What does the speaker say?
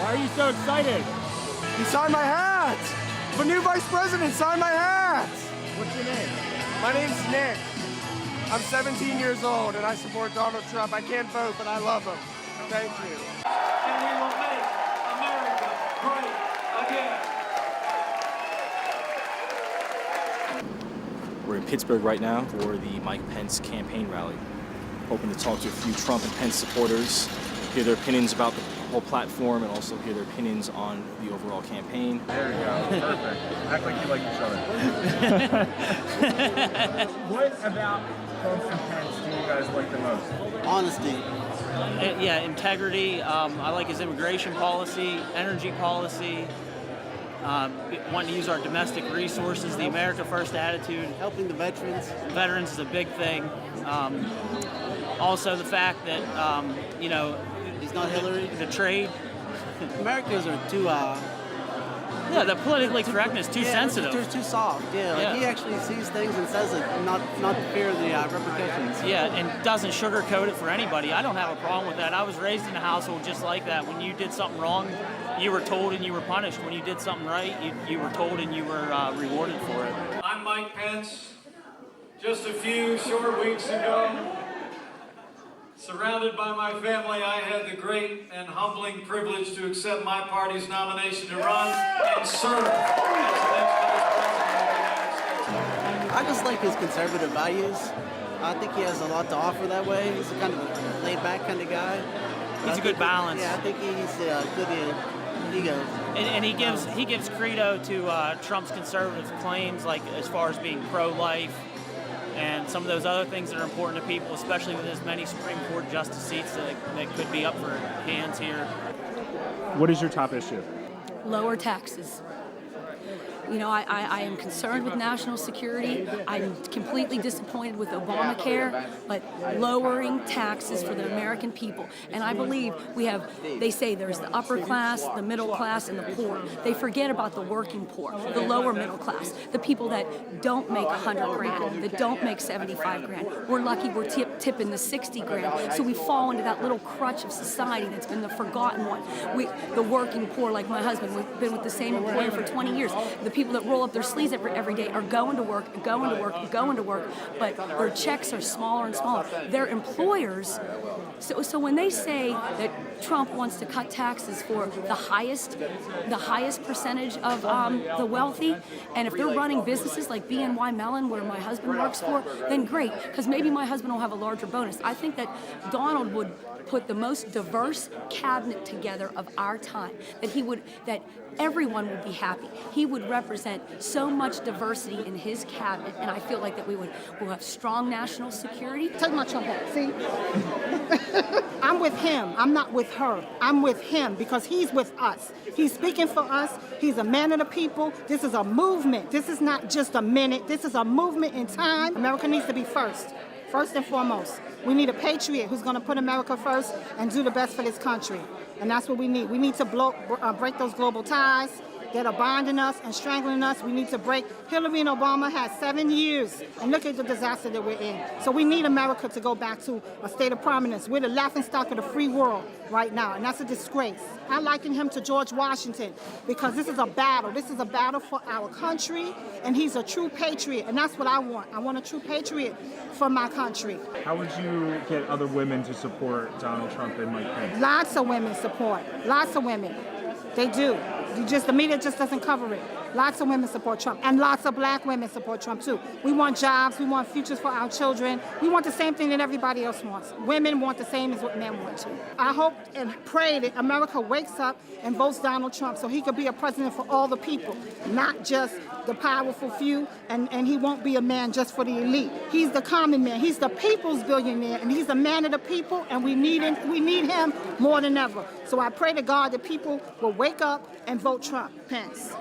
Why are you so excited? He signed my hat! The new vice president signed my hat! What's your name? My name's Nick. I'm 17 years old and I support Donald Trump. I can't vote, but I love him. Thank you. And we will make America great again. We're in Pittsburgh right now for the Mike Pence campaign rally. Hoping to talk to a few Trump and Pence supporters, hear their opinions about the whole platform, and also hear their opinions on the overall campaign. There you go. Perfect. Act like you like each other. What about Trump and Pence do you guys like the most? Honesty. Yeah, integrity. I like his immigration policy, energy policy, wanting to use our domestic resources, the America First attitude. Helping the veterans. Veterans is a big thing. Also the fact that, He's not Hillary. the trade. Americans are too, Yeah, the politically correctness too sensitive. Too soft. Yeah, like Yeah. he actually sees things and says it, not to fear the repercussions. Yeah, and doesn't sugarcoat it for anybody. I don't have a problem with that. I was raised in a household just like that. When you did something wrong, you were told and you were punished. When you did something right, you were told and you were rewarded for it. I'm Mike Pence. Just a few short weeks ago, surrounded by my family, I had the great and humbling privilege to accept my party's nomination to run and serve as the next Vice President of the United States. I just like his conservative values. I think he has a lot to offer that way. He's a kind of a laid-back kind of guy. He's a good balance. Yeah, I think he's good ego. And he gives credo to Trump's conservative claims, like as far as being pro-life and some of those other things that are important to people, especially with as many Supreme Court justice seats that could be up for hands here. What is your top issue? Lower taxes. You know, I am concerned with national security. I'm completely disappointed with Obamacare, but lowering taxes for the American people. And I believe they say there's the upper class, the middle class, and the poor. They forget about the working poor, the lower middle class, the people that don't make 100 grand, that don't make 75 grand. We're lucky we're tipping the 60 grand. So we fall into that little crutch of society that's been the forgotten one. The working poor, like my husband, we've been with the same employer for 20 years. The people that roll up their sleeves every day are going to work, but their checks are smaller and smaller. Their employers, so when they say that Trump wants to cut taxes for the highest percentage of the wealthy, and if they're running businesses like BNY Mellon, where my husband works for, then great, because maybe my husband will have a larger bonus. I think that Donald would put the most diverse cabinet together of our time, that everyone would be happy. He would represent so much diversity in his cabinet, and I feel like that we'll have strong national security. Take my Trump hat, see? I'm with him, I'm not with her. I'm with him because he's with us. He's speaking for us, he's a man of the people. This is a movement, this is not just a minute, this is a movement in time. America needs to be first and foremost. We need a patriot who's gonna put America first and do the best for this country. And that's what we need. We need to break those global ties that are binding us and strangling us. We need to break. Hillary and Obama had 7 years, and look at the disaster that we're in. So we need America to go back to a state of prominence. We're the laughingstock of the free world right now, and that's a disgrace. I liken him to George Washington because this is a battle. This is a battle for our country, and he's a true patriot, and that's what I want. I want a true patriot for my country. How would you get other women to support Donald Trump and Mike Pence? Lots of women support. Lots of women. They do. The media just doesn't cover it. Lots of women support Trump, and lots of black women support Trump too. We want jobs, we want futures for our children. We want the same thing that everybody else wants. Women want the same as what men want too. I hope and pray that America wakes up and votes Donald Trump so he could be a president for all the people, not just the powerful few, and he won't be a man just for the elite. He's the common man, he's the people's billionaire, and he's a man of the people, and we need him more than ever. So I pray to God that people will wake up and vote Trump, Pence.